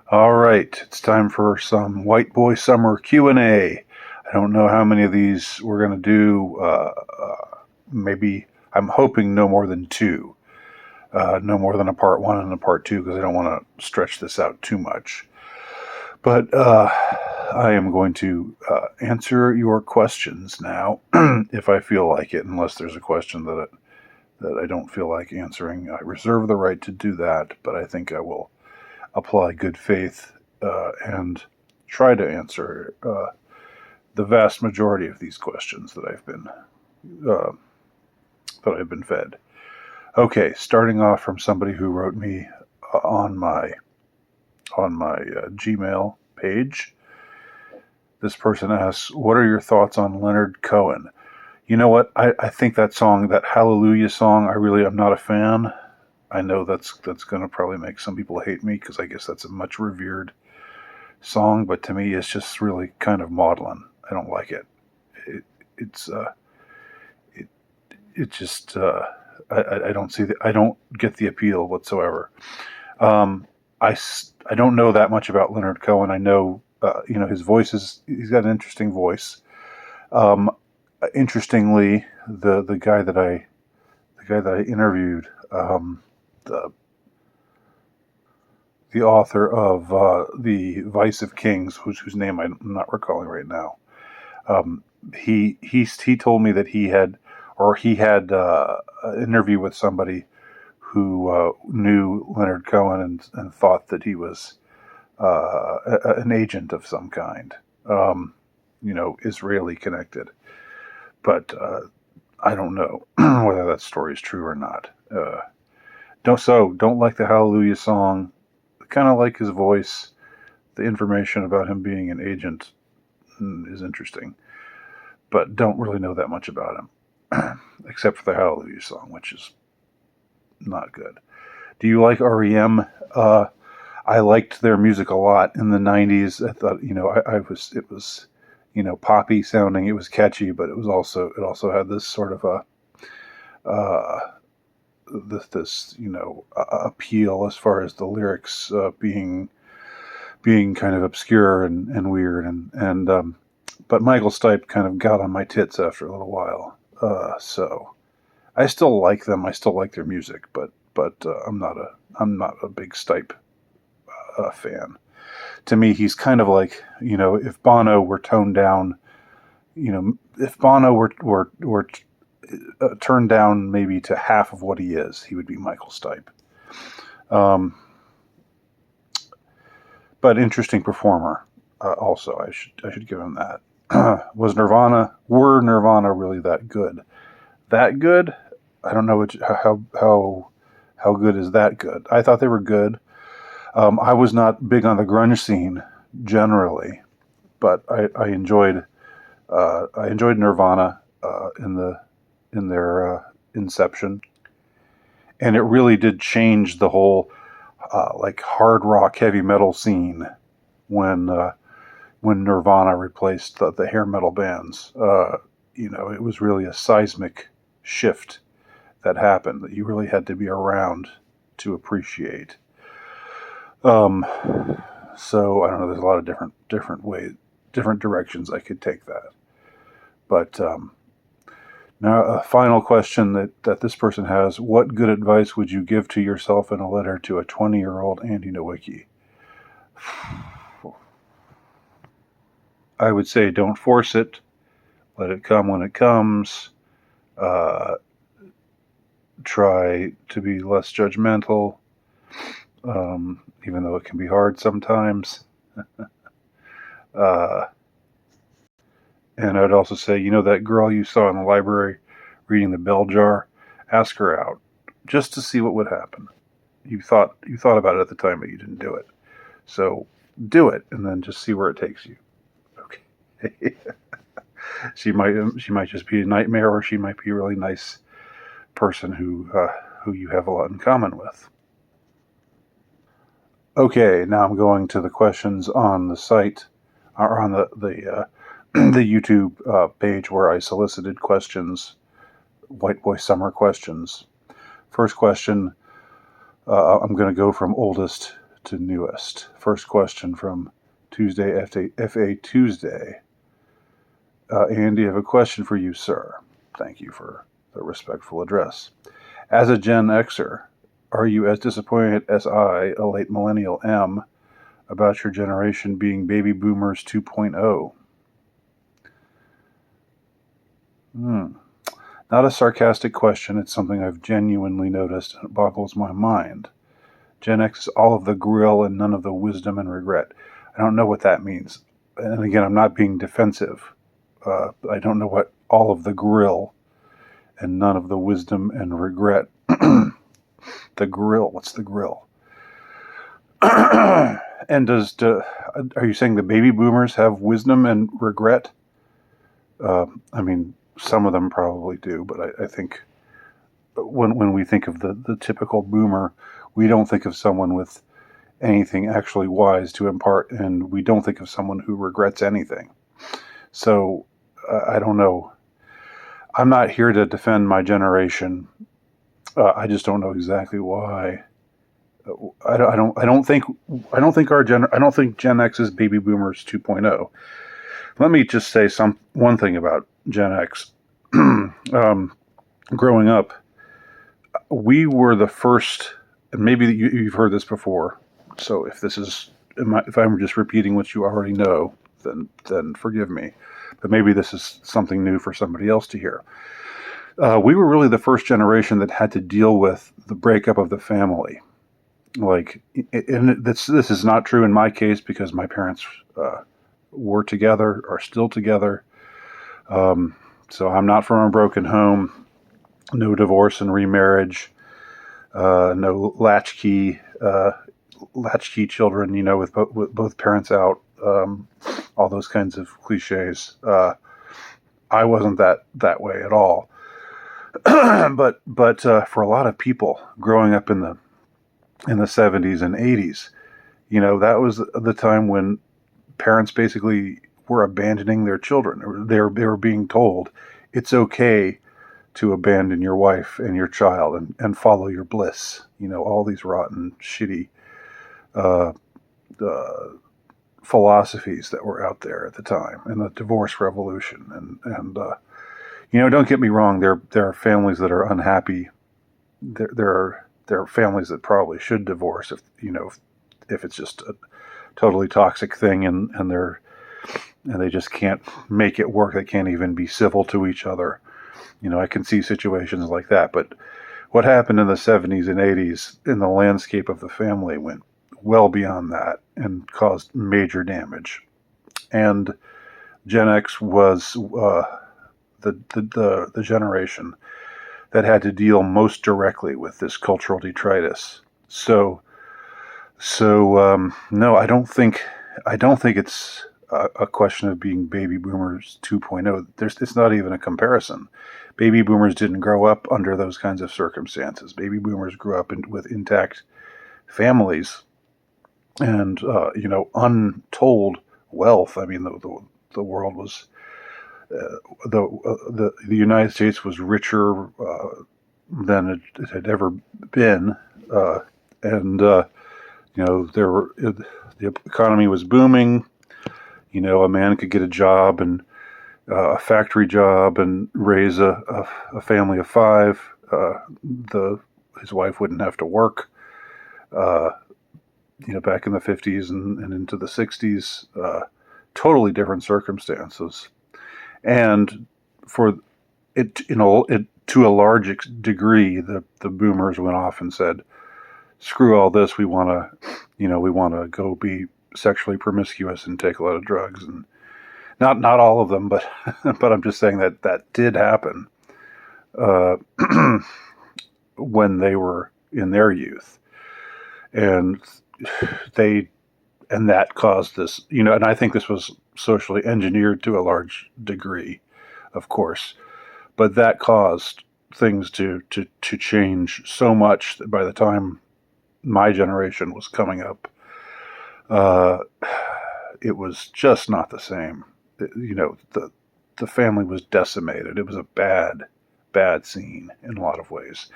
All right, it's time for some White Boy Summer Q&A. I don't know how many of these we're going to do. Maybe, I'm hoping no more than two. No more than a part one and a part two, because I don't want to stretch this out too much. But I am going to answer your questions now, if I feel like it, unless there's a question that I don't feel like answering. I reserve the right to do that, but I think I will apply good faith and try to answer the vast majority of these questions that I've been fed. Okay, starting off from somebody who wrote me on my Gmail page. This person asks, "What are your thoughts on Leonard Cohen?" You know what? I think that song, that Hallelujah song, I'm not a fan. I know that's going to probably make some people hate me, because I guess that's a much revered song, but to me it's just really kind of maudlin. I don't like it. It just I don't see I don't get the appeal whatsoever. I don't know that much about Leonard Cohen. I know his voice he's got an interesting voice. Interestingly, the guy that I interviewed, the author of the Vice of Kings, whose name I'm not recalling right now. He told me that he had an interview with somebody who knew Leonard Cohen and thought that he was an agent of some kind, Israeli connected. But I don't know whether that story is true or not. Don't like the Hallelujah song. Kind of like his voice. The information about him being an agent is interesting, but don't really know that much about him, except for the Hallelujah song, which is not good. Do you like REM? I liked their music a lot in the 90s. I thought, it was poppy sounding. It was catchy, but it also had this sort of this appeal, as far as the lyrics being kind of obscure and weird, and but Michael Stipe kind of got on my tits after a little while. So I still like them. I still like their music, but I'm not a big Stipe fan. To me, he's kind of like, if Bono were toned down, if Bono were turned down maybe to half of what he is, he would be Michael Stipe. But interesting performer. Also, I should give him that. Were Nirvana really that good? That good? I don't know how good is that good. I thought they were good. I was not big on the grunge scene generally, but I enjoyed Nirvana in their inception, and it really did change the whole like hard rock heavy metal scene when Nirvana replaced the hair metal bands. It was really a seismic shift that happened that you really had to be around to appreciate. So I don't know. There's a lot of different directions I could take that. But now a final question that this person has: what good advice would you give to yourself in a letter to a 20-year-old Andy Nowicki? I would say don't force it. Let it come when it comes. Try to be less judgmental, even though it can be hard sometimes. And I'd also say, that girl you saw in the library reading the bell jar, ask her out just to see what would happen. You thought about it at the time, but you didn't do it. So do it, and then just see where it takes you. Okay. She might just be a nightmare, or she might be a really nice person who you have a lot in common with. Okay, now I'm going to the questions on the site, or on the the YouTube page where I solicited questions, White Boy Summer questions. First question, I'm going to go from oldest to newest. First question from Tuesday, FA Tuesday. Andy, I have a question for you, sir. Thank you for the respectful address. As a Gen Xer, are you as disappointed as I, a late millennial, am about your generation being baby boomers 2.0? Not a sarcastic question. It's something I've genuinely noticed, and it boggles my mind. Gen X is all of the grill and none of the wisdom and regret. I don't know what that means. And again, I'm not being defensive. I don't know what all of the grill and none of the wisdom and regret. The grill. What's the grill? And are you saying the baby boomers have wisdom and regret? I mean, some of them probably do, but I think when we think of the typical boomer, we don't think of someone with anything actually wise to impart, and we don't think of someone who regrets anything. So I don't know. I'm not here to defend my generation. I just don't know exactly why. I don't think Gen X is baby boomers 2.0. Let me just say one thing about Gen X. Growing up, we were the first, and maybe you've heard this before. So if I'm just repeating what you already know, then forgive me. But maybe this is something new for somebody else to hear. We were really the first generation that had to deal with the breakup of the family. And this is not true in my case because my parents were together, are still together. So I'm not from a broken home. No divorce and remarriage. No latchkey children. With both parents out. All those kinds of cliches. I wasn't that way at all. but for a lot of people growing up in the 70s and 80s, that was the time when parents basically were abandoning their children. They were being told it's okay to abandon your wife and your child and follow your bliss. All these rotten, shitty philosophies that were out there at the time, and the divorce revolution. And don't get me wrong. There are families that are unhappy. There are families that probably should divorce if it's just a totally toxic thing and they just can't make it work. They can't even be civil to each other. I can see situations like that. But what happened in the 70s and 80s in the landscape of the family went well beyond that and caused major damage. And Gen X was the generation that had to deal most directly with this cultural detritus. So no, I don't think it's a question of being baby boomers 2.0. It's not even a comparison. Baby boomers didn't grow up under those kinds of circumstances. Baby boomers grew up with intact families and untold wealth. I mean, the world was the United States was richer than it had ever been, and the economy was booming. A man could get a job and a factory job and raise a family of 5. His wife wouldn't have to work. Back in the 50s and into the 60s, totally different circumstances. And for it, to a large degree, the boomers went off and said, "Screw all this. We want to go be sexually promiscuous and take a lot of drugs." And not all of them, but but I'm just saying that did happen when they were in their youth, and that caused this, and I think this was socially engineered to a large degree, of course, but that caused things to change so much that by the time my generation was coming up, it was just not the same. The family was decimated. It was a bad scene in a lot of ways.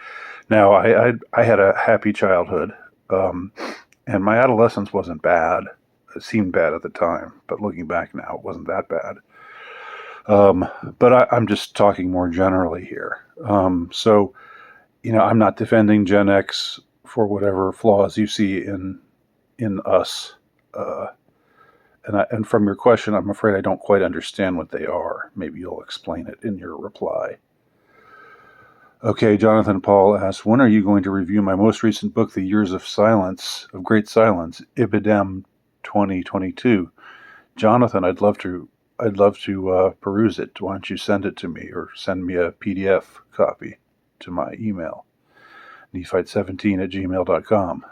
Now, I had a happy childhood, And my adolescence wasn't bad. It seemed bad at the time, but looking back now, it wasn't that bad. But I'm just talking more generally here. So, I'm not defending Gen X for whatever flaws you see in us. And from your question, I'm afraid I don't quite understand what they are. Maybe you'll explain it in your reply. Okay, Jonathan Paul asks, when are you going to review my most recent book, The Years of Silence, of Great Silence, Ibidem 2022? Jonathan, I'd love to peruse it. Why don't you send it to me, or send me a PDF copy to my email, nephite17@gmail.com.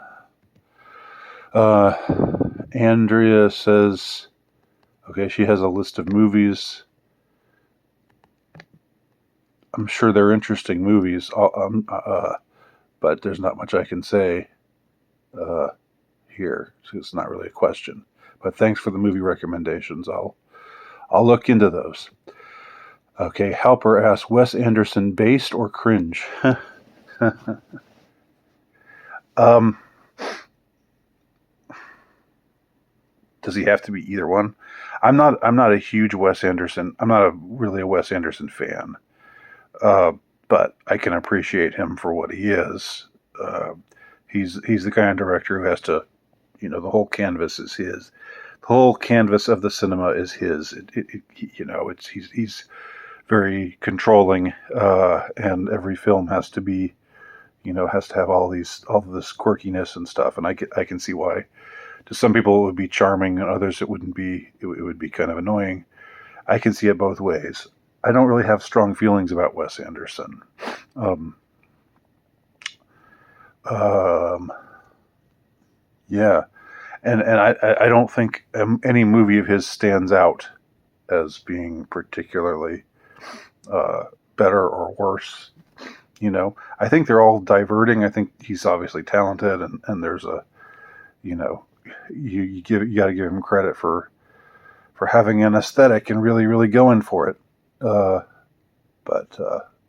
Andrea says, okay, she has a list of movies. I'm sure they're interesting movies, but there's not much I can say here. So it's not really a question. But thanks for the movie recommendations. I'll look into those. Okay, Halper asks, Wes Anderson based or cringe? Does he have to be either one? I'm not a huge Wes Anderson. I'm not really a Wes Anderson fan. But I can appreciate him for what he is. He's the kind of director who has to, the whole canvas is his. The whole canvas of the cinema is his. He's very controlling, and every film has to be, has to have all this quirkiness and stuff. And I can see why. To some people it would be charming, and others it wouldn't be. It would be kind of annoying. I can see it both ways. I don't really have strong feelings about Wes Anderson. Yeah, and I don't think any movie of his stands out as being particularly better or worse. I think they're all diverting. I think he's obviously talented, and there's a, you got to give him credit for having an aesthetic and really, really going for it. But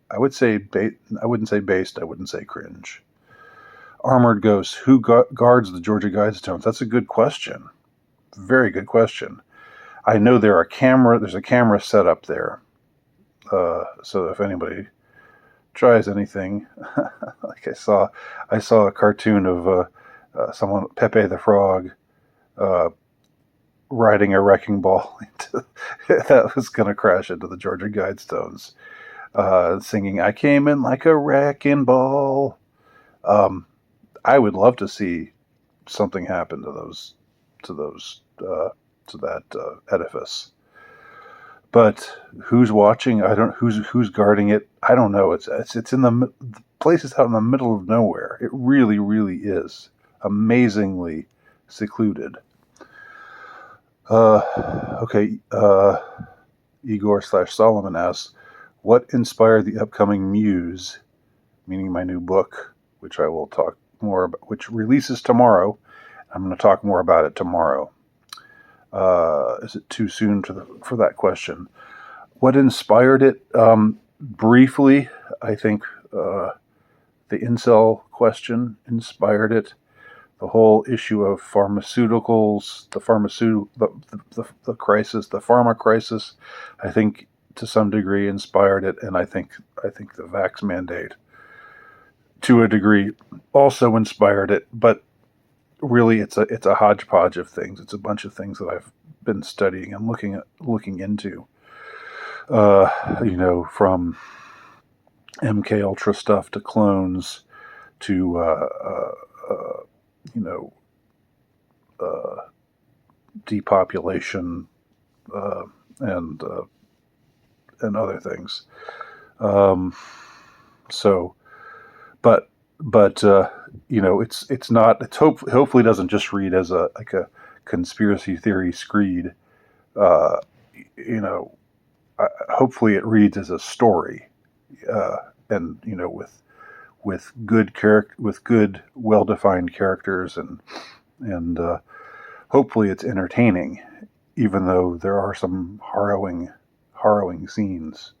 I would say I wouldn't say based. I wouldn't say cringe. Armored Ghost, who guards the Georgia Guidestones? That's a good question. Very good question. I know there's a camera set up there. So if anybody tries anything, like I saw a cartoon of someone, Pepe the Frog, riding a wrecking ball that was going to crash into the Georgia Guidestones, singing "I came in like a wrecking ball." I would love to see something happen to that edifice. But who's watching? Who's guarding it? I don't know. It's in the place is out in the middle of nowhere. It really, really is amazingly secluded. Okay. Igor/Solomon asks, what inspired the upcoming MUZE, meaning my new book, which I will talk more about, which releases tomorrow. I'm going to talk more about it tomorrow. Is it too soon for that question? What inspired it? Briefly, I think the incel question inspired it. The whole issue of pharmaceuticals, the crisis, the pharma crisis, I think to some degree inspired it, and I think the vax mandate, to a degree, also inspired it. But really, it's a hodgepodge of things. It's a bunch of things that I've been studying and looking into. From MK Ultra stuff to clones to depopulation and other things. It's not. Hopefully doesn't just read as a conspiracy theory screed. Hopefully it reads as a story, and with good well-defined characters, and hopefully it's entertaining, even though there are some harrowing scenes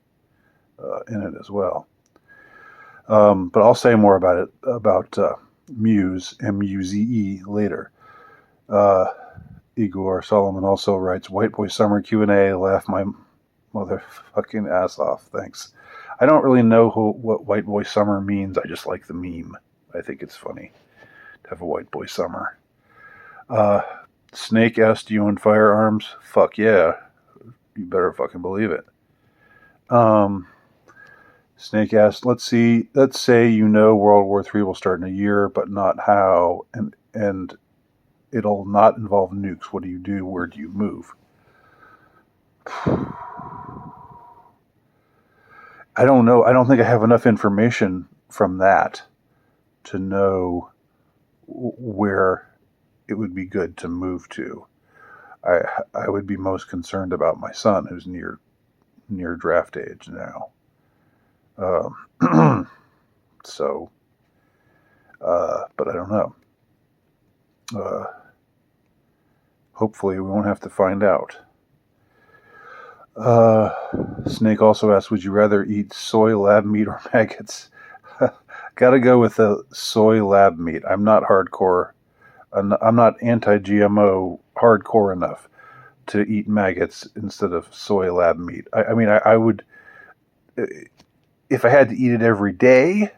in it as well. But I'll say more about MUZE, MUZE, later. Igor Solomon also writes, White Boy Summer Q&A, laugh my motherfucking ass off. Thanks. I don't really know what White Boy Summer means. I just like the meme. I think it's funny to have a White Boy Summer. Snake asked, do you own firearms? Fuck yeah. You better fucking believe it. Snake asked, let's say World War III will start in a year, but not how, and it'll not involve nukes. What do you do? Where do you move? I don't know. I don't think I have enough information from that to know where it would be good to move to. I would be most concerned about my son, who's near draft age now. So, but I don't know. Hopefully we won't have to find out. Snake also asked, would you rather eat soy lab meat or maggots? Gotta go with the soy lab meat. I'm not hardcore. I'm not anti-GMO hardcore enough to eat maggots instead of soy lab meat. I mean, I would, if I had to eat it every day,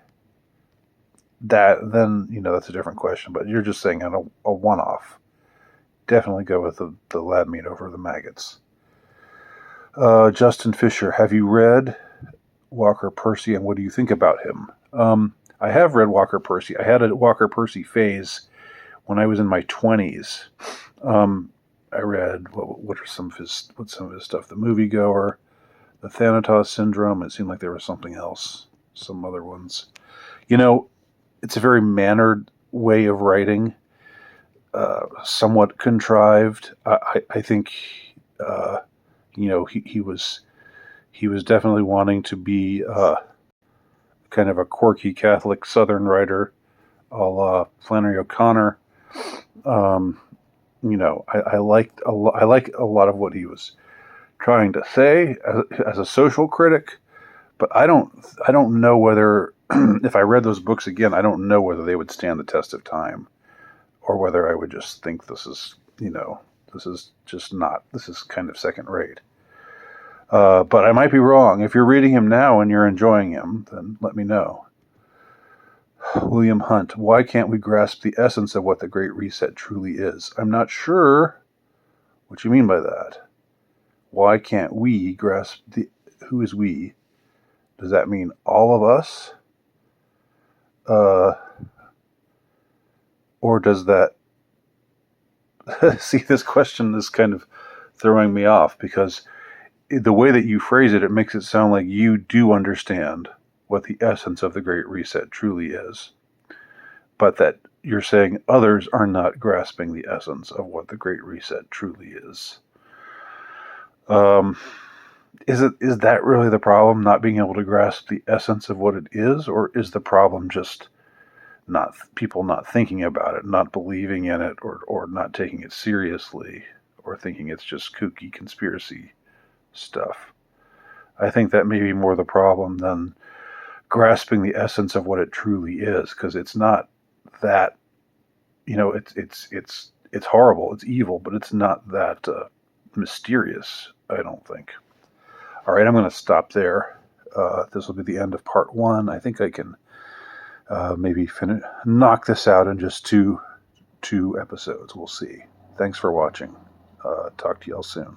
then that's a different question. But you're just saying on a one-off. Definitely go with the lab meat over the maggots. Justin Fisher, have you read Walker Percy, and what do you think about him? I have read Walker Percy. I had a Walker Percy phase when I was in my 20s. I read what's some of his stuff? The Moviegoer, The Thanatos Syndrome. It seemed like there was something else, some other ones. It's a very mannered way of writing, somewhat contrived. I think he was definitely wanting to be kind of a quirky Catholic Southern writer, a la Flannery O'Connor. I like a lot of what he was trying to say as a social critic, but I don't know whether if I read those books again, I don't know whether they would stand the test of time, or whether I would just think this is kind of second rate. But I might be wrong. If you're reading him now and you're enjoying him, then let me know. William Hunt, why can't we grasp the essence of what the Great Reset truly is? I'm not sure what you mean by that. Why can't we grasp who is we? Does that mean all of us? Or does that... See, this question is kind of throwing me off, because the way that you phrase it, it makes it sound like you do understand what the essence of the Great Reset truly is, but that you're saying others are not grasping the essence of what the Great Reset truly is. Is that really the problem, not being able to grasp the essence of what it is, or is the problem just people not thinking about it, not believing in it, or not taking it seriously, or thinking it's just kooky conspiracy stuff? I think that may be more the problem than grasping the essence of what it truly is, because it's not that, it's horrible, it's evil, but it's not that mysterious, I don't think. All right, I'm going to stop there. This will be the end of part 1. I think I can maybe knock this out in just two episodes. We'll see. Thanks for watching. Talk to y'all soon.